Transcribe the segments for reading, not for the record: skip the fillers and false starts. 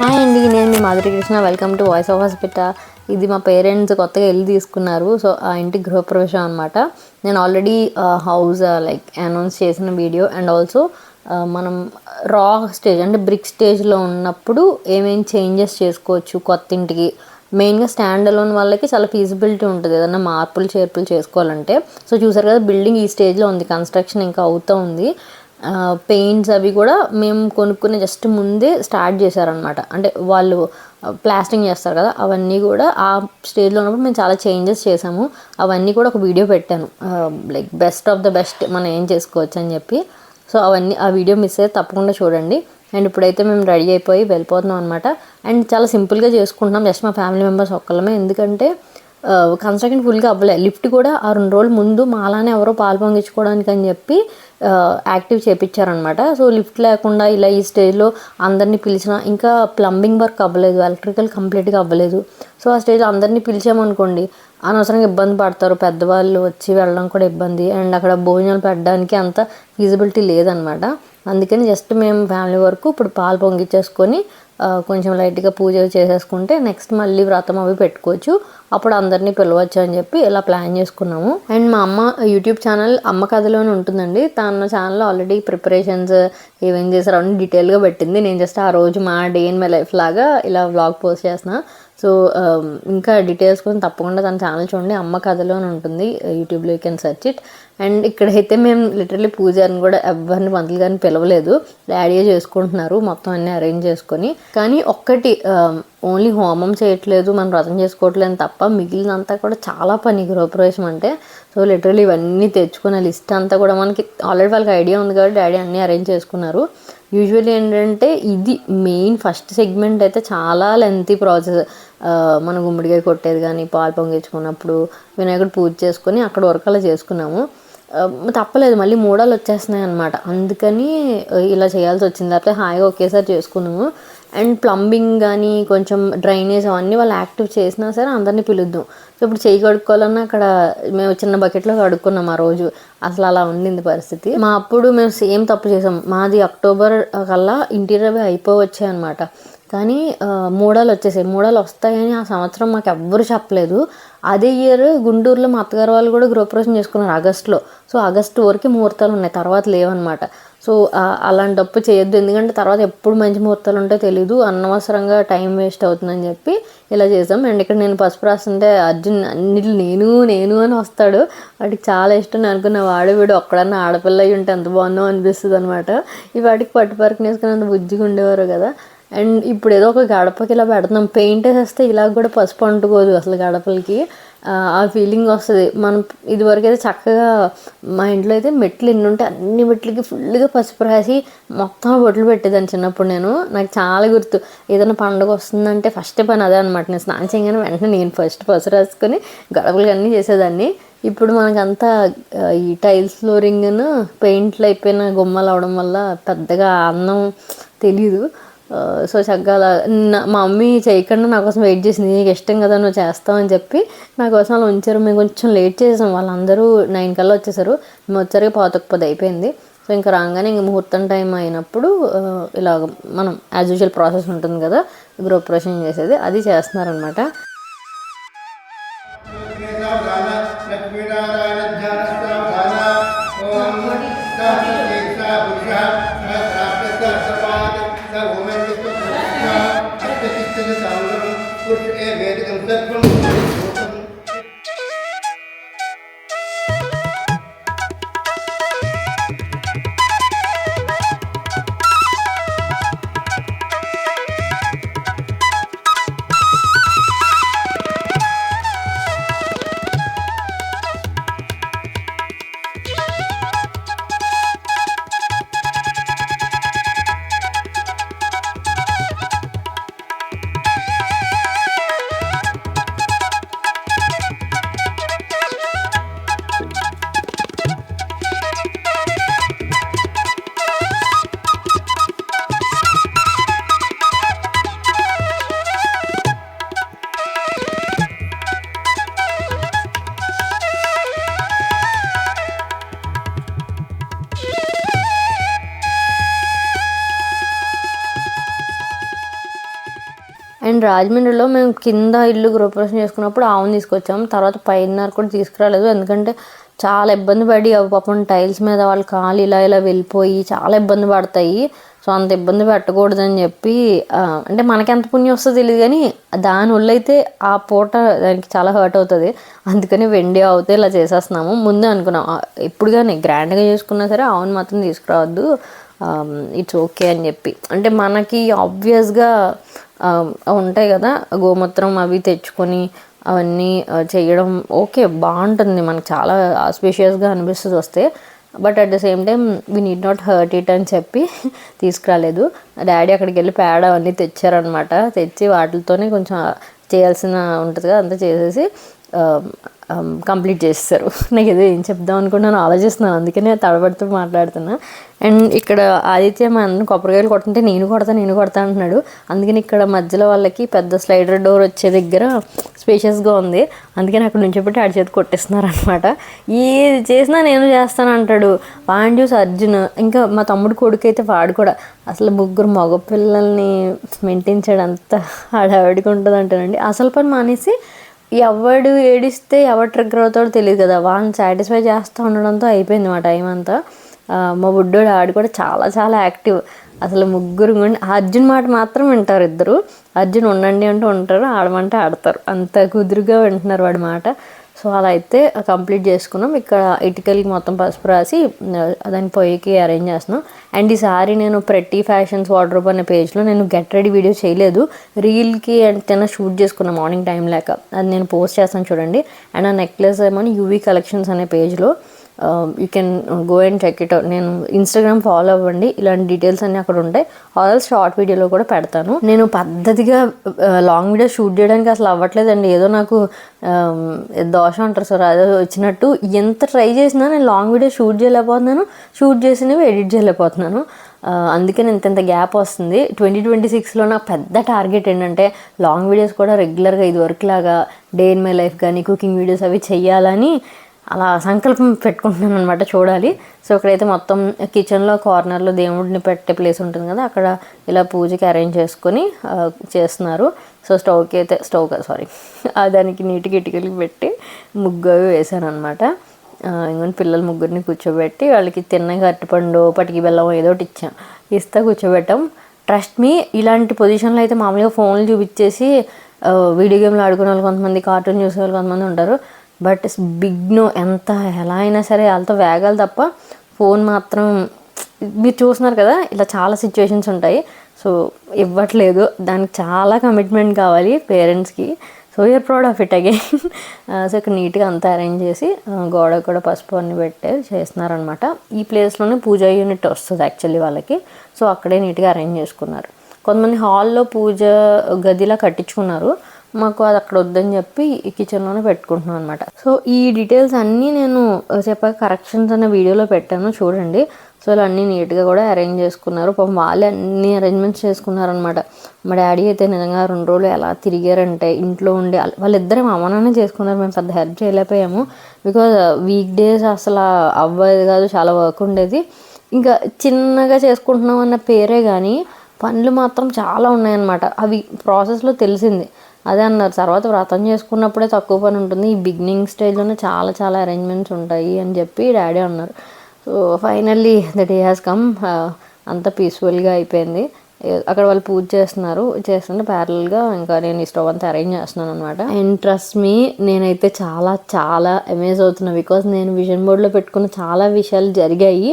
Hi అండి, నేను మీ Madhuri Krishna. Welcome to voice of hospital. ఇది మా పేరెంట్స్ కొత్తగా ఇల్లు తీసుకున్నారు. సో ఆ ఇంటి గృహప్రవేశం అనమాట. నేను ఆల్రెడీ హౌస్ అనౌన్స్ చేసిన వీడియో అండ్ ఆల్సో మనం రా స్టేజ్ అంటే బ్రిక్ స్టేజ్లో ఉన్నప్పుడు ఏమేమి చేంజెస్ చేసుకోవచ్చు కొత్త ఇంటికి. మెయిన్గా స్టాండ్ అలోన్ వాళ్ళకి చాలా ఫీజిబిలిటీ ఉంటుంది ఏదన్నా మార్పులు చేర్పులు చేసుకోవాలంటే. సో చూసారు కదా, బిల్డింగ్ ఈ స్టేజ్లో ఉంది, కన్స్ట్రక్షన్ ఇంకా అవుతూ ఉంది. పెయింట్స్ అవి కూడా మేము కొనుక్కునే జస్ట్ ముందే స్టార్ట్ చేశారనమాట. అంటే వాళ్ళు ప్లాస్టింగ్ చేస్తారు కదా, అవన్నీ కూడా ఆ స్టేజ్లో ఉన్నప్పుడు మేము చాలా చేంజెస్ చేసాము. అవన్నీ కూడా ఒక వీడియో పెట్టాను, బెస్ట్ ఆఫ్ ద బెస్ట్ మనం ఏం చేసుకోవచ్చు అని చెప్పి. సో అవన్నీ ఆ వీడియో మిస్ అయితే తప్పకుండా చూడండి. అండ్ ఇప్పుడైతే మేము రెడీ అయిపోయి వెళ్ళిపోతున్నాం అనమాట. అండ్ చాలా సింపుల్గా చేసుకుంటున్నాం, జస్ట్ మా ఫ్యామిలీ మెంబర్స్ ఒక్కళ్ళమే. ఎందుకంటే కన్స్ట్రక్షన్ ఫుల్గా అవ్వలేదు. లిఫ్ట్ కూడా ఆ 2 రోజుల ముందు మాలానే ఎవరో పాలు పొంగించుకోవడానికి అని చెప్పి యాక్టివ్ చేయించారనమాట. సో లిఫ్ట్ లేకుండా ఇలా ఈ స్టేజ్లో అందరినీ పిలిచిన, ఇంకా ప్లంబింగ్ వర్క్ అవ్వలేదు, ఎలక్ట్రికల్ కంప్లీట్గా అవ్వలేదు. సో ఆ స్టేజ్లో అందరినీ పిలిచామనుకోండి, అనవసరంగా ఇబ్బంది పడతారు, పెద్దవాళ్ళు వచ్చి వెళ్ళడం కూడా ఇబ్బంది. అండ్ అక్కడ భోజనాలు పెట్టడానికి అంత ఫీజిబిలిటీ లేదనమాట. అందుకని జస్ట్ మేము ఫ్యామిలీ వరకు ఇప్పుడు పాలు పొంగిచ్చేసుకొని కొంచెం లైట్గా పూజ చేసేసుకుంటే నెక్స్ట్ మళ్ళీ వ్రతం అవి పెట్టుకోవచ్చు, అప్పుడు అందరినీ పిలవచ్చు అని చెప్పి ఇలా ప్లాన్ చేసుకున్నాము. అండ్ మా అమ్మ యూట్యూబ్ ఛానల్ అమ్మ కథలోనే ఉంటుందండి. తన ఛానల్లో ఆల్రెడీ ప్రిపరేషన్స్ ఏమేం చేశారో అన్నీ డీటెయిల్గా పెట్టింది. నేను జస్ట్ ఆ రోజు మా డే ఇన్ మై లైఫ్ లాగా ఇలా వ్లాగ్ పోస్ట్ చేసిన. సో ఇంకా డీటెయిల్స్ కోసం తప్పకుండా తన ఛానల్ చూడండి, అమ్మ కథలోనే ఉంటుంది యూట్యూబ్లో, you can search it. And ఇక్కడైతే మేము లిటరల్లీ పూజారిని కూడా ఎవరిని పంతులు గారిని పిలవలేదు, డాడీయే చేసుకుంటున్నారు మొత్తం అన్నీ అరేంజ్ చేసుకొని. కానీ ఒక్కటి, ఓన్లీ హోమం చేయట్లేదు, మనం వ్రతం చేసుకోవట్లేదు తప్ప మిగిలినంతా కూడా చాలా పని గృహప్రవేశం అంటే. సో లిటరల్లీ ఇవన్నీ తెచ్చుకున్న లిస్ట్ అంతా కూడా మనకి ఆల్రెడీ వాళ్ళకి ఐడియా ఉంది కాబట్టి డాడీ అన్నీ అరేంజ్ చేసుకున్నారు. యూజువల్లీ ఏంటంటే ఇది మెయిన్ ఫస్ట్ సెగ్మెంట్ అయితే చాలా లెంతీ ప్రాసెస్. మనం గుమ్మడికాయ కొట్టేది కానీ, పాలు పొంగించుకున్నప్పుడు వినాయకుడు పూజ చేసుకొని అక్కడ వరకు అలా చేసుకున్నాము. తప్పలేదు, మళ్ళీ మూడాలు వచ్చేస్తున్నాయి అనమాట. అందుకని ఇలా చేయాల్సి వచ్చింది, లేకపోతే హాయిగా ఒకేసారి చేసుకున్నాము. అండ్ ప్లంబింగ్ కానీ కొంచెం డ్రైనేజ్ అవన్నీ వాళ్ళు యాక్టివ్ చేసినా సరే అందరినీ పిలుద్దాం. సో ఇప్పుడు చేయి కడుక్కోవాలన్నా అక్కడ మేము చిన్న బకెట్లో కడుక్కున్నాం ఆ రోజు. అసలు అలా ఉండింది పరిస్థితి. అప్పుడు మేము సేమ్ తప్పు చేసాం. మాది అక్టోబర్ కల్లా ఇంటీరియర్ అయిపోవచ్చాయి అనమాట. కానీ మూడాలు వచ్చేసాయి. మూడాలు వస్తాయని ఆ సంవత్సరం మాకు ఎవ్వరు చెప్పలేదు. అదే ఇయర్ గుంటూరులో మా అత్తగారు వాళ్ళు కూడా గృహప్రవేశం చేసుకున్నారు ఆగస్టులో. సో ఆగస్టు వరకు ముహూర్తాలు ఉన్నాయి, తర్వాత లేవన్నమాట. సో అలాంటి తప్పు చేయొద్దు, ఎందుకంటే తర్వాత ఎప్పుడు మంచి ముహూర్తాలు ఉంటాయో తెలీదు, అనవసరంగా టైం వేస్ట్ అవుతుందని చెప్పి ఇలా చేసాం. అండ్ ఇక్కడ నేను పసుపు రాస్తుంటే అర్జున్ అన్నిట్లు నేను అని వస్తాడు. వాడికి చాలా ఇష్టం. నేను అనుకున్న వీడు ఒక్కడన్నా ఆడపిల్ల అయి ఉంటే ఎంత బాగుందో అనిపిస్తుంది అనమాట. ఈ వాటికి పట్టుపరకు వేసుకుని అంత బుజ్జిగా ఉండేవారు కదా. అండ్ ఇప్పుడు ఏదో ఒక గడపకి ఇలా పెడుతున్నాం, పెయింట్ వేసేస్తే ఇలా కూడా పసుపు అంటుకోదు అసలు గడపలకి. ఆ ఫీలింగ్ వస్తుంది. మనం ఇదివరకు అయితే చక్కగా మా ఇంట్లో అయితే మెట్లు ఎన్ని ఉంటే అన్ని మెట్లకి ఫుల్గా పసుపు రాసి మొత్తం బొట్లు పెట్టేదాన్ని చిన్నప్పుడు. నాకు చాలా గుర్తు, ఏదైనా పండుగ వస్తుందంటే ఫస్ట్ పని అదే అనమాట. నేను స్నానం చేయగానే వెంటనే నేను ఫస్ట్ పసుపు రాసుకొని గడపలకి అన్నీ చేసేదాన్ని. ఇప్పుడు మనకంతా ఈ టైల్స్ ఫ్లోరింగ్ను పెయింట్లు అయిపోయిన గుమ్మలు అవడం వల్ల పెద్దగా అందం తెలీదు. సో చక్కగా మా మమ్మీ చేయకుండా నా కోసం వెయిట్ చేసింది, నీకు ఇష్టం కదా నువ్వు చేస్తావని చెప్పి నా కోసం అలా ఉంచారు. మేము కొంచెం లేట్ చేసాం, వాళ్ళందరూ 9 కల్లా వచ్చేసారు. మేము వచ్చరికి 9:10 అయిపోయింది. సో ఇంకా రాగానే ఇంక ముహూర్తం టైం అయినప్పుడు ఇలాగ మనం యాజ్ యూజువల్ ప్రాసెస్ ఉంటుంది కదా గృహప్రవేశం చేసేది, అది చేస్తున్నారనమాట. అండ్ రాజమండ్రిలో మేము కింద ఇల్లు గృహప్రవేశం చేసుకున్నప్పుడు ఆవును తీసుకొచ్చాము. తర్వాత పైన కూడా తీసుకురాలేదు, ఎందుకంటే చాలా ఇబ్బంది పడి అవి పాపం టైల్స్ మీద వాళ్ళ కాలు ఇలా ఇలా వెళ్ళిపోయి చాలా ఇబ్బంది పడతాయి. సో అంత ఇబ్బంది పెట్టకూడదని చెప్పి అంటే మనకి ఎంత పుణ్యం వస్తుందో తెలియదు, కానీ దాని వల్ల అయితే ఆ పూట దానికి చాలా హర్ట్ అవుతుంది. అందుకని వెండి అవుతే ఇలా చేసేస్తున్నాము. ముందే అనుకున్నాం ఎప్పుడు కానీ గ్రాండ్గా చేసుకున్నా సరే ఆవును మాత్రం తీసుకురావద్దు, ఇట్స్ ఓకే అని చెప్పి. అంటే మనకి ఆబ్వియస్గా ఉంటాయి కదా గోమూత్రం అవి తెచ్చుకొని అవన్నీ చేయడం ఓకే, బాగుంటుంది, మనకు చాలా ఆస్పిషియస్గా అనిపిస్తుంది వస్తే. But at the same time we need not hurt it అని చెప్పి తీసుకురాలేదు. డాడీ అక్కడికి వెళ్ళి పేడ అవన్నీ తెచ్చారనమాట. తెచ్చి వాటితోనే కొంచెం చేయాల్సిన ఉంటుంది కదా అంతా చేసేసి కంప్లీట్ చేస్తారు. నాకు ఏదో ఏం చెప్దాం అనుకుంటున్నాను ఆలోచిస్తున్నాను, అందుకనే తడబడుతూ మాట్లాడుతున్నా. అండ్ ఇక్కడ ఆదిత్య మా అందరం కొబ్బరికాయలు కొడుతుంటే నేను కొడతా అంటున్నాడు. అందుకని ఇక్కడ మధ్యలో వాళ్ళకి పెద్ద స్లైడర్ డోర్ వచ్చే దగ్గర స్పేషియస్గా ఉంది, అందుకని అక్కడ నుంచి పెట్టి ఆడి చేతి కొట్టిస్తున్నారు అనమాట. ఏది చేసినా నేను చేస్తాను అంటాడు. వాడిని చూసి అర్జున్, ఇంకా మా తమ్ముడు కొడుకు అయితే వాడు కూడా అసలు ముగ్గురు మగపిల్లల్ని మెయింటైన్ చేయడం అంత హడావిడిగా ఉంటుంది అంటానండి. అసలు పని మానేసి ఎవడు ఏడిస్తే ఎవడు ట్రిగ్గర్ అవుతాడో తెలియదు కదా, వాళ్ళని సాటిస్ఫై చేస్తూ ఉండడంతో అయిపోయింది మా టైం అంతా. మా బుడ్డోడు ఆడు కూడా చాలా చాలా యాక్టివ్. అసలు ముగ్గురు అర్జున్ మాట మాత్రం వింటారు ఇద్దరు. అర్జున్ ఉండండి అంటూ ఉంటారు, ఆడమంటే ఆడతారు, అంత కుదురుగా వింటున్నారు వాడి మాట. సో అలా అయితే కంప్లీట్ చేసుకున్నాం. ఇక్కడ ఇటుకలకి మొత్తం పసుపు రాసి దాని పొయ్యికి అరేంజ్ చేస్తున్నాం. అండ్ ఈసారి నేను ప్రెట్టి ఫ్యాషన్స్ వార్డ్రోబ్ అనే పేజ్లో నేను గెట్ రెడీ వీడియో చేయలేదు, రీల్కి అంటేనా షూట్ చేసుకున్నాను మార్నింగ్ టైం లేక. అది నేను పోస్ట్ చేస్తాను చూడండి. అండ్ ఆ నెక్లెస్ ఏమో యూవీ కలెక్షన్స్ అనే పేజ్లో you can go and check it out. నేను ఇన్స్టాగ్రామ్ ఫాలో అవ్వండి, ఇలాంటి డీటెయిల్స్ అన్నీ అక్కడ ఉంటాయి. ఆల్స్ షార్ట్ వీడియోలో కూడా పెడతాను. నేను పద్ధతిగా లాంగ్ వీడియో షూట్ చేయడానికి అసలు అవ్వట్లేదండి, ఏదో నాకు దోషం అంటారు సార్ అదే వచ్చినట్టు. ఎంత ట్రై చేసినా నేను లాంగ్ వీడియో షూట్ చేయలేకపోతున్నాను, షూట్ చేసినవి ఎడిట్ చేయలేకపోతున్నాను. అందుకే నేను ఇంత గ్యాప్ వస్తుంది. 2026లో నాకు పెద్ద టార్గెట్ ఏంటంటే లాంగ్ వీడియోస్ కూడా రెగ్యులర్గా ఇది వరకు లాగా డే ఇన్ మై లైఫ్ కానీ కుకింగ్ వీడియోస్ అవి చెయ్యాలని అలా సంకల్పం పెట్టుకుంటున్నాను అనమాట. చూడాలి. సో ఇక్కడైతే మొత్తం కిచెన్లో కార్నర్లో దేవుడిని పెట్టే ప్లేస్ ఉంటుంది కదా, అక్కడ ఇలా పూజకి అరేంజ్ చేసుకొని చేస్తున్నారు. సో దానికి నీటికి ఇటుకలకి పెట్టి ముగ్గు అవి వేసాను అనమాట. ఇంకొని పిల్లలు ముగ్గురిని కూర్చోబెట్టి వాళ్ళకి తిన్నగా అరటిపండు పటికి బెల్లం ఏదో ఒకటి ఇస్తా కూర్చోబెట్టాం. ట్రస్ట్ మీ, ఇలాంటి పొజిషన్లో అయితే మామూలుగా ఫోన్లు చూపించేసి వీడియో గేమ్లు ఆడుకునే వాళ్ళు కొంతమంది, కార్టూన్ చూసే వాళ్ళు కొంతమంది ఉంటారు. బట్ బిగ్ ఎంత ఎలా అయినా సరే వాళ్ళతో వేగాలి తప్ప ఫోన్ మాత్రం మీరు చూస్తున్నారు కదా, ఇలా చాలా సిచ్యువేషన్స్ ఉంటాయి. సో ఇవ్వట్లేదు, దానికి చాలా కమిట్మెంట్ కావాలి పేరెంట్స్కి. So you're proud of it again. So ఇక్కడ నీట్గా అంతా అరేంజ్ చేసి గోడ కూడా పసుపు అన్ని పెట్టి చేస్తున్నారనమాట. ఈ ప్లేస్లోనే పూజా యూనిట్ వస్తుంది యాక్చువల్లీ వాళ్ళకి. సో అక్కడే నీట్గా అరేంజ్ చేసుకున్నారు. కొంతమంది హాల్లో పూజ గదిలా కట్టించుకున్నారు, మాకు అది అక్కడ వద్దని చెప్పి ఈ కిచెన్లోనే పెట్టుకుంటున్నాం అనమాట. సో ఈ డీటెయిల్స్ అన్నీ నేను చెప్పాక కరెక్షన్స్ అనే వీడియోలో పెట్టాను చూడండి. సో ఇలా అన్నీ నీట్గా కూడా అరేంజ్ చేసుకున్నారు. పాపం వాళ్ళే అన్ని అరేంజ్మెంట్స్ చేసుకున్నారనమాట. మా డాడీ అయితే నిజంగా 2 రోజులు ఎలా తిరిగారంటే ఇంట్లో ఉండి వాళ్ళిద్దరే అమ్మనానే చేసుకున్నారు. మేము పెద్ద హెల్ప్ చేయలేకపోయాము, బికాజ్ వీక్ డేస్ అసలు అవ్వదు కాదు, చాలా వర్క్ ఉండేది. ఇంకా చిన్నగా చేసుకుంటున్నాం అన్న పేరే కానీ పనులు మాత్రం చాలా ఉన్నాయన్నమాట. అవి ప్రాసెస్లో తెలిసింది. అదే అన్నారు, తర్వాత వ్రతం చేసుకున్నప్పుడే తక్కువ పని ఉంటుంది, ఈ బిగినింగ్ స్టేజ్లోనే చాలా చాలా అరేంజ్మెంట్స్ ఉంటాయి అని చెప్పి డాడీ అన్నారు. So finally the day has come. అంత పీస్ఫుల్గా అయిపోయింది. అక్కడ వాళ్ళు పూజ చేస్తుంటే ప్యారల్గా ఇంకా నేను ఈ స్టవ్ అంతా అరేంజ్ చేస్తున్నాను అనమాట. అండ్ ట్రస్ట్ మీ, నేనైతే చాలా చాలా అమేజ్ అవుతున్నా, బికాజ్ నేను విజన్ బోర్డ్లో పెట్టుకున్న చాలా విషయాలు జరిగాయి.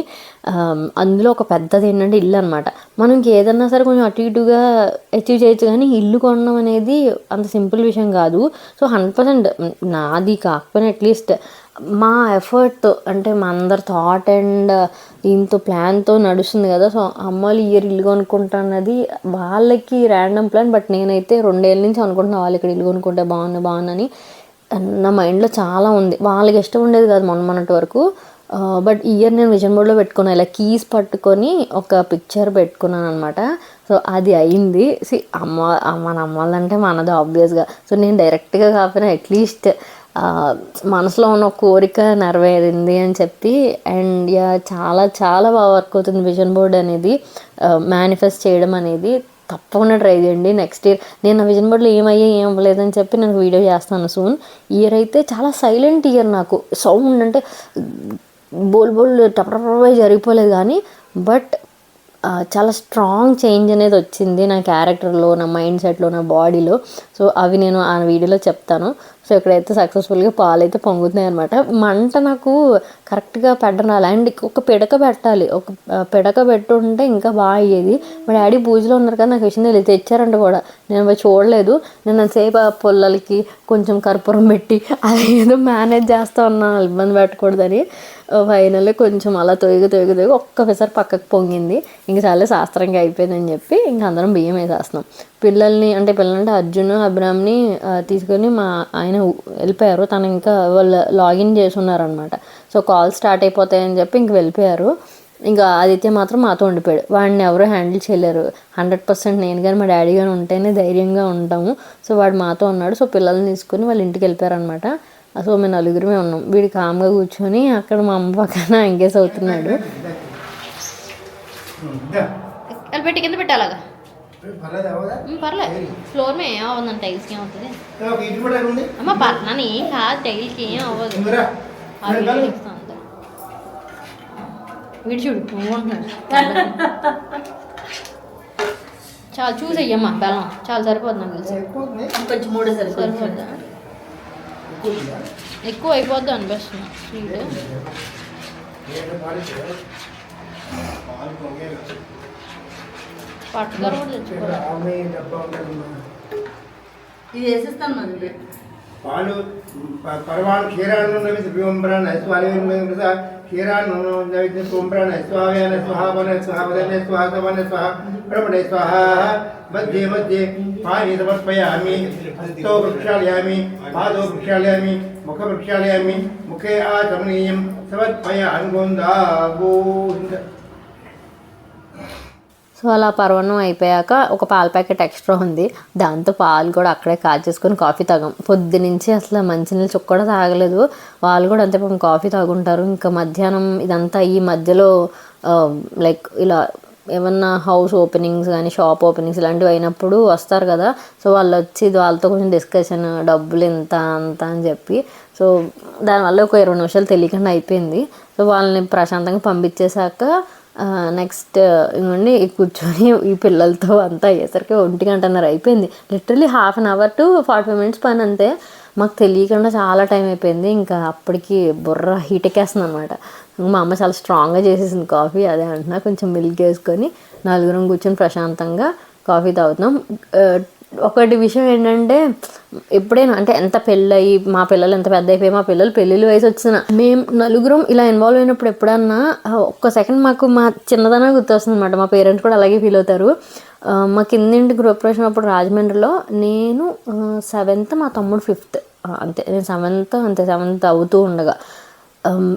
అందులో ఒక పెద్దది ఏంటంటే ఇల్లు అనమాట. మనం ఏదన్నా సరే కొంచెం అటు ఇటుగా అచీవ్ చేయొచ్చు, కానీ ఇల్లు కొనడం అనేది అంత సింపుల్ విషయం కాదు. సో 100% నాది కాకపోయినా అట్లీస్ట్ మా ఎఫర్ట్తో, అంటే మా అందరి థాట్ అండ్ దీంతో ప్లాన్తో నడుస్తుంది కదా. సో అమ్మాయిలు ఇల్లు కొనుక్కుంటా అన్నది వాళ్ళకి ర్యాండమ్ ప్లాన్. బట్ నేనైతే 2 ఏళ్ళ నుంచి అనుకుంటున్నా వాళ్ళు ఇక్కడ ఇల్లు కొనుక్కుంటే బాగుందని. నా మైండ్లో చాలా ఉంది. వాళ్ళకి ఇష్టం ఉండేది కాదు మొన్నటి వరకు. బట్ ఈ ఇయర్ నేను విజన్ బోర్డ్లో పెట్టుకున్నాను, ఇలా కీస్ పట్టుకొని ఒక పిక్చర్ పెట్టుకున్నాను అనమాట. సో అది అయింది. మన అమ్మాలంటే మనది ఆబ్వియస్గా. సో నేను డైరెక్ట్గా కాకపోయినా అట్లీస్ట్ మనసులో ఉన్న కోరిక నెరవేరింది అని చెప్పి. అండ్ చాలా చాలా బాగా వర్క్ అవుతుంది విజన్ బోర్డ్ అనేది, మేనిఫెస్ట్ చేయడం అనేది. తప్పకుండా ట్రై చేయండి. నెక్స్ట్ ఇయర్ నేను నా విజన్ బోర్డ్లో ఏం అవ్వలేదని చెప్పి నేను వీడియో చేస్తాను సూన్. ఇయర్ అయితే చాలా సైలెంట్ ఇయర్, నాకు సౌండ్ అంటే బోల్ టపటపై జరిగిపోలేదు కానీ బట్ చాలా స్ట్రాంగ్ చేంజ్ అనేది వచ్చింది నా క్యారెక్టర్లో, నా మైండ్ సెట్లో, నా బాడీలో. సో అవి నేను ఆ వీడియోలో చెప్తాను. సో ఇక్కడైతే సక్సెస్ఫుల్గా పాలు అయితే పొంగుతున్నాయి అనమాట. మంట నాకు కరెక్ట్గా పెట్టడం రాలి, అండ్ ఒక పిడక పెట్టాలి, ఒక పిడక పెట్టుంటే ఇంకా బాగా అయ్యేది. మా డాడీ పూజలో ఉన్నారు కదా, నాకు విషయం తెలియదు, తెచ్చారంట కూడా, నేను పోయి చూడలేదు. నేను సేపు ఆ పొల్లలకి కొంచెం కర్పూరం పెట్టి అది ఏదో మేనేజ్ చేస్తూ ఉన్నాను ఇబ్బంది పెట్టకూడదని. ఫైనల్లీ కొంచెం అలా తొయ్యి ఒక్కసారి పక్కకు పొంగింది. ఇంక చాలా శాస్త్రంగా అయిపోయిందని చెప్పి ఇంక అందరం బియ్యం వేసేస్తున్నాం. పిల్లల్ని అంటే అర్జున్ అబ్రామ్ని తీసుకొని మా ఆయన వెళ్ళిపోయారు. తను ఇంకా వాళ్ళు లాగిన్ చేసి ఉన్నారనమాట. సో కాల్ స్టార్ట్ అయిపోతాయని చెప్పి ఇంక వెళ్ళిపోయారు. ఇంకా ఆదిత్య మాత్రం మాతో ఉండిపోయాడు. వాడిని ఎవరూ హ్యాండిల్ చేయలేరు. 100% నేను కానీ మా డాడీ కానీ ఉంటేనే ధైర్యంగా ఉంటాము. సో వాడు మాతో ఉన్నాడు. సో పిల్లల్ని తీసుకొని వాళ్ళ ఇంటికి వెళ్ళిపోయారనమాట. సో మేము నలుగురమే ఉన్నాం. వీడు కామ్గా కూర్చొని అక్కడ మా అమ్మ పక్కన ఎంగేజ్ అవుతున్నాడు. పెట్టి కింద పెట్టాలాగా పర్లేదు, ఫ్లోర్ మీద ఏం అవ్వదండి, టైల్స్కి ఏమవుతుంది అమ్మ, నన్ను ఏం కాదు, టైల్కి ఏం అవ్వదు. వీడు చూడు ఉంటున్నాడు. చాలా చూసేయమ్మా, బెల్లం చాలా సరిపోతుంది నాకు తెలిసి. కొంచెం 3 సరిపోద్దా, ఎక్కువ అయిపోద్ది అనిపిస్తుంది స్వీట్. పట్టుదల కూడా తెచ్చుకోవాలి. ఇది వేసేస్తాను మరి పాలు పరవాణు క్షీరాన్ని నవింబ్రాన్ని స్వాలింస క్షీరాన్ని సోంబ్రాన్ని స్వావ్యాన స్వహావన స్వహావదన స్వాహవన స్వహ బ్రహ్మణే స్వాహ మధ్యే మధ్యే పాని సమర్పయామి. హస్తో ప్రక్షాళయామి, పాదో ప్రక్షాళయామి, ముఖ ప్రక్షాళయామి, ముఖే ఆచమనీయం సమర్పయామి. గోవింద. సో అలా పర్వణం అయిపోయాక ఒక పాల ప్యాకెట్ ఎక్స్ట్రా ఉంది, దాంతో పాలు కూడా అక్కడే కాచేసుకొని కాఫీ తాగాం. పొద్దునుంచి అసలు మంచినీళ్ళు చుక్క కూడా తాగలేదు. వాళ్ళు కూడా అంతే పాపం కాఫీ తాగుంటారు. ఇంకా మధ్యాహ్నం ఇదంతా ఈ మధ్యలో లైక్ ఇలా ఏమన్నా హౌస్ ఓపెనింగ్స్ కానీ షాప్ ఓపెనింగ్స్ ఇలాంటివి అయినప్పుడు వస్తారు కదా. సో వాళ్ళు వచ్చి వాళ్ళతో కొంచెం డిస్కషన్, డబ్బులు ఇంత అంత అని చెప్పి, సో దానివల్ల ఒక 20 నిమిషాలు తెలియకుండా అయిపోయింది. సో వాళ్ళని ప్రశాంతంగా పంపించేశాక నెక్స్ట్ ఇవ్వండి కూర్చొని ఈ పిల్లలతో అంతా అయ్యేసరికి 1:30 అయిపోయింది. లిటరలీ 1/2 అవర్ to 45 minutes పని అంతే. మాకు తెలియకుండా చాలా టైం అయిపోయింది. ఇంకా అప్పటికి బుర్ర హీట్ ఎక్కేస్తుంది అనమాట. మా అమ్మ చాలా స్ట్రాంగ్గా చేసేసింది కాఫీ, అదే అంటున్నా. కొంచెం మిల్క్ వేసుకొని నలుగురం కూర్చొని ప్రశాంతంగా కాఫీ తాగుతున్నాం. ఒకటి విషయం ఏంటంటే, ఎప్పుడైనా అంటే ఎంత పెళ్ళయి మా పిల్లలు ఎంత పెద్ద అయిపోయి మా పిల్లలు పెళ్ళిళ్ళ వయసు వచ్చిన మేము నలుగురం ఇలా ఇన్వాల్వ్ అయినప్పుడు ఎప్పుడన్నా ఒక్క సెకండ్ మాకు మా చిన్నదనం గుర్తొస్తుంది అనమాట. మా పేరెంట్స్ కూడా అలాగే ఫీల్ అవుతారు. మా కిందింటి గృహప్రవేశం అప్పుడు రాజమండ్రిలో నేను 7th, మా తమ్ముడు 5th, అంతే. నేను 7th అవుతూ ఉండగా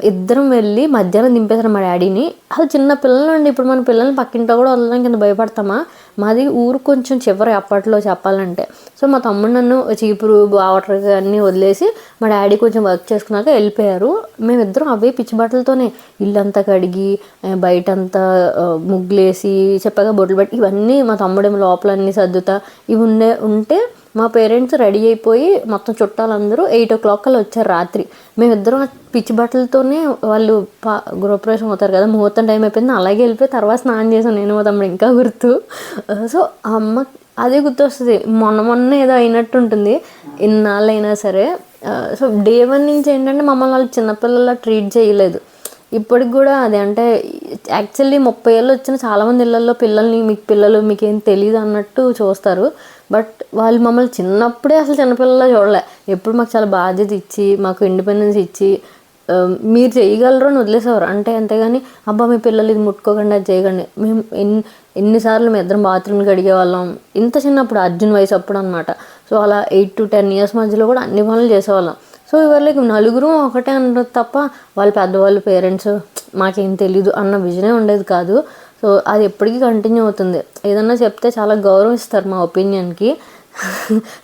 ఇద్దరం వెళ్ళి మధ్యాహ్నం దింపేశారు మా డాడీని. అసలు చిన్న పిల్లలు అండి, ఇప్పుడు మన పిల్లల్ని పక్కింటో కూడా వదలడానికి కింద భయపడతామా. మాది ఊరు కొంచెం చివరి అప్పట్లో చెప్పాలంటే. సో మా తమ్ముడు నన్ను చీపురు వాటర్ అన్నీ వదిలేసి మా డాడీ కొంచెం వర్క్ చేసుకున్నాక వెళ్ళిపోయారు. మేమిద్దరం అవే పిచ్చి బట్టలతోనే ఇల్లంతా కడిగి బయటంతా ముగ్గులేసి చెప్పగా బొట్లు పెట్టి ఇవన్నీ మా తమ్ముడేమో లోపల అన్నీ సర్దుతా ఇవి ఉంటే మా పేరెంట్స్ రెడీ అయిపోయి మొత్తం చుట్టాలందరూ 8 o'clock కల్లా వచ్చారు రాత్రి. మేమిద్దరం పిచ్చి బట్టలతోనే వాళ్ళు గృహప్రవేశం అవుతారు కదా, ముహూర్తం టైం అయిపోయింది, అలాగే వెళ్ళిపోయి తర్వాత స్నానం చేసాను నేను మా తమ్ముడు, ఇంకా గుర్తు. సో అమ్మ అదే గుర్తొస్తుంది, మొన్న ఏదో అయినట్టు ఉంటుంది ఇన్నాళ్ళు అయినా సరే. సో Day 1 నుంచి ఏంటంటే మమ్మల్ని వాళ్ళు చిన్నపిల్లల ట్రీట్ చేయలేదు. ఇప్పటికి కూడా అదే, అంటే యాక్చువల్లీ 30 ఏళ్ళు వచ్చిన చాలామంది ఇళ్ళల్లో పిల్లల్ని మీకేం తెలియదు అన్నట్టు చూస్తారు. బట్ వాళ్ళు మమ్మల్ని చిన్నప్పుడే అసలు చిన్నపిల్లలా చూడలే. ఎప్పుడు మాకు చాలా బాధ్యత ఇచ్చి మాకు ఇండిపెండెన్స్ ఇచ్చి మీరు చేయగలరు అని వదిలేసేవారు. అంటే అంతేగాని అబ్బా మీ పిల్లలు ఇది ముట్టుకోకుండా అది చేయకండి. మేము ఎన్నిసార్లు మేము ఇద్దరం బాత్రూమ్లు కడిగే వాళ్ళం ఇంత చిన్నప్పుడు, అర్జున్ వయసు అప్పుడు అనమాట. సో అలా 8 to 10 years మధ్యలో కూడా అన్ని పనులు చేసేవాళ్ళం. సో ఇవాళకి నలుగురు ఒకటే అన్నది తప్ప వాళ్ళ పెద్దవాళ్ళు పేరెంట్స్ మాకేం తెలీదు అన్న విజనే ఉండేది కాదు. సో అది ఎప్పటికీ కంటిన్యూ అవుతుంది. ఏదన్నా చెప్తే చాలా గౌరవిస్తారు మా ఒపీనియన్కి.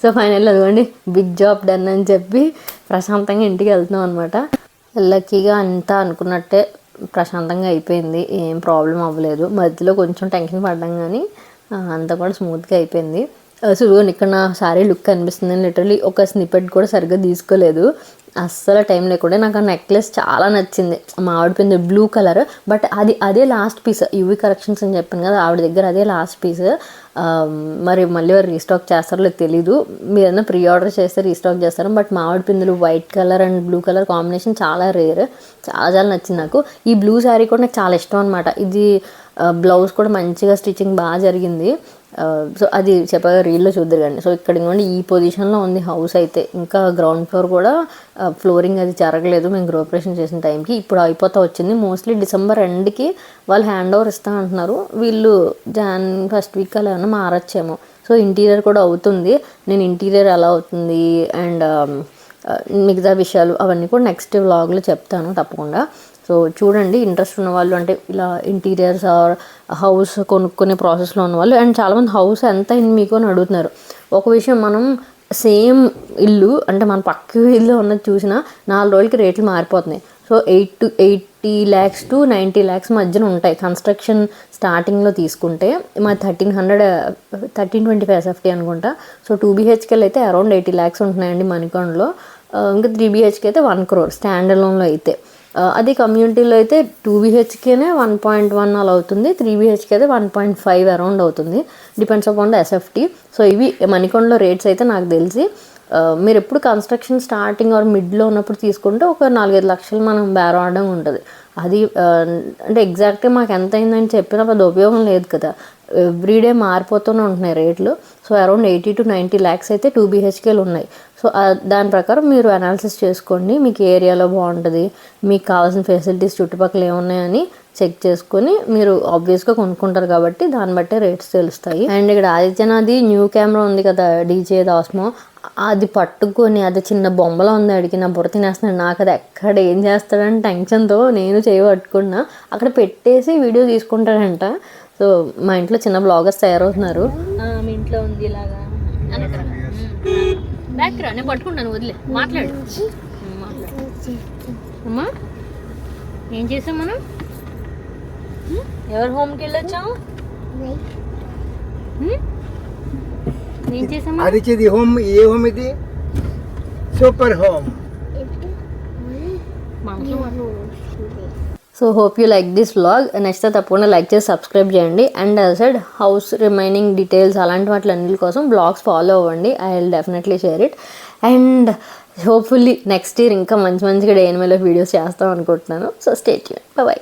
సో ఫైనల్ అదిగోండి బిగ్ జాబ్ డన్ అని చెప్పి ప్రశాంతంగా ఇంటికి వెళ్తున్నాం అనమాట. లక్కీగా అంతా అనుకున్నట్టే ప్రశాంతంగా అయిపోయింది, ఏం ప్రాబ్లం అవ్వలేదు. మధ్యలో కొంచెం టెన్షన్ పడ్డాం కానీ అంతా కూడా స్మూత్గా అయిపోయింది. సో ఇక్కడ నా శారీ లుక్ కనిపిస్తుంది. నేను లిటరలీ ఒక స్నిపెట్ కూడా సరిగ్గా తీసుకోలేదు, అస్సలు టైం లేకుండా. నాకు ఆ నెక్లెస్ చాలా నచ్చింది, మామిడి పిందె బ్లూ కలర్. బట్ అదే లాస్ట్ పీస్, యూవీ కలెక్షన్స్ అని చెప్పాను కదా, ఆవిడ దగ్గర అదే లాస్ట్ పీస్. మరి మళ్ళీ వారు రీస్టాక్ చేస్తారో లేదు తెలీదు. మీరు ఏదైనా ప్రీ ఆర్డర్ చేస్తే రీస్టాక్ చేస్తారు. బట్ మామిడి పిందులు white colour and blue colour combination చాలా రేర్, చాలా చాలా నచ్చింది నాకు. ఈ బ్లూ శారీ కూడా నాకు చాలా ఇష్టం అనమాట. ఇది బ్లౌజ్ కూడా మంచిగా స్టిచ్చింగ్ బాగా జరిగింది. సో అది చెప్పగా రీల్లో చూద్దరు కానీ. సో ఇక్కడ ఇంకోండి ఈ పొజిషన్లో ఉంది హౌస్ అయితే. ఇంకా గ్రౌండ్ ఫ్లోర్ కూడా ఫ్లోరింగ్ అది జరగలేదు మేము గృహప్రవేశం చేసిన టైంకి. ఇప్పుడు అయిపోతా వచ్చింది. మోస్ట్లీ డిసెంబర్ ఎండ్కి వాళ్ళు హ్యాండ్ ఓవర్ ఇస్తా అంటున్నారు. వీళ్ళు జాన్ ఫస్ట్ వీక్ అలా ఏమన్నా మారచ్చేమో. సో ఇంటీరియర్ కూడా అవుతుంది. నేను ఇంటీరియర్ ఎలా అవుతుంది అండ్ మిగతా విషయాలు అవన్నీ కూడా నెక్స్ట్ వ్లాగ్లో చెప్తాను తప్పకుండా. సో చూడండి, ఇంట్రెస్ట్ ఉన్న వాళ్ళు, అంటే ఇలా ఇంటీరియర్స్ ఆర్ హౌస్ కొనుక్కునే ప్రాసెస్లో ఉన్న వాళ్ళు. అండ్ చాలామంది హౌస్ ఎంత అయింది మీకు అని అడుగుతున్నారు. ఒక విషయం, మనం సేమ్ ఇల్లు అంటే మన పక్క ఇల్లు ఉన్నది చూసినా 4 రోజులకి రేట్లు మారిపోతున్నాయి. సో 80 lakhs to 90 lakhs మధ్యన ఉంటాయి కన్స్ట్రక్షన్ స్టార్టింగ్లో తీసుకుంటే. మా 1325 SFT అనుకుంటా. సో 2 BHK అయితే అరౌండ్ 80 lakhs ఉంటున్నాయండి మణికొండలో. ఇంకా 3 BHK అయితే 1 crore స్టాండ్ అలోన్లో అయితే. అది కమ్యూనిటీలో అయితే 2 BHKనే 1.1 అలా అవుతుంది, 3 BHK అయితే 1.5 అరౌండ్ అవుతుంది, depends upon the SFT. So ఇవి మణికొండలో రేట్స్ అయితే నాకు తెలిసి. మీరు ఎప్పుడు కన్స్ట్రక్షన్ స్టార్టింగ్ ఆర్ మిడ్లో ఉన్నప్పుడు తీసుకుంటే ఒక 4-5 లక్షలు మనం బేరం ఆడడం ఉంటుంది. అది అంటే ఎగ్జాక్ట్గా మాకు ఎంత అయిందని చెప్పినా పెద్ద ఉపయోగం లేదు కదా, ఎవ్రీడే మారిపోతూనే ఉంటున్నాయి రేట్లు. సో అరౌండ్ 80 to 90 lakhs అయితే 2 BHKలు ఉన్నాయి. సో దాని ప్రకారం మీరు అనాలిసిస్ చేసుకోండి, మీకు ఏ ఏరియాలో బాగుంటుంది, మీకు కావాల్సిన ఫెసిలిటీస్ చుట్టుపక్కల ఏమున్నాయని చెక్ చేసుకొని మీరు ఆబ్వియస్గా కొనుక్కుంటారు కాబట్టి దాన్ని బట్టే రేట్స్ తెలుస్తాయి. అండ్ ఇక్కడ ఆదిత్యనాథ్ న్యూ కెమెరా ఉంది కదా డీజే దాస్మో, అది పట్టుకొని అది చిన్న బొమ్మలో ఉంది, అడిగి నా బుర్ర తినేస్తున్నాడు. నాకు అది ఎక్కడ ఏం చేస్తాడని టెన్షన్తో నేను చేయబట్టుకున్నా. అక్కడ పెట్టేసి వీడియో తీసుకుంటాడంట. సో మా ఇంట్లో చిన్న బ్లాగర్స్ తయారవుతున్నారు. మీ ఇంట్లో ఉంది ఇలాగా బ్యాక్ రా, నేను పట్టుకుంటాను, వదిలే మాట్లాడు. అమ్మా ఏం చేసాం మనం, ఎవరు హోమ్కి వెళ్ళొచ్చాము, ఏం చేసాము? అరిచేది హోమ్. ఏ హోమ్ ఇది? Super home. So hope you like this vlog. Next తప్పకుండా లైక్ చేసి సబ్స్క్రైబ్ చేయండి. And as side house remaining details అలాంటి వాటిలన్నిటి కోసం బ్లాగ్స్ ఫాలో అవ్వండి. I will definitely share it. And hopefully next year ఇంకా మంచిగా day in my life videos చేస్తాం అనుకుంటున్నాను. So stay tune. బై.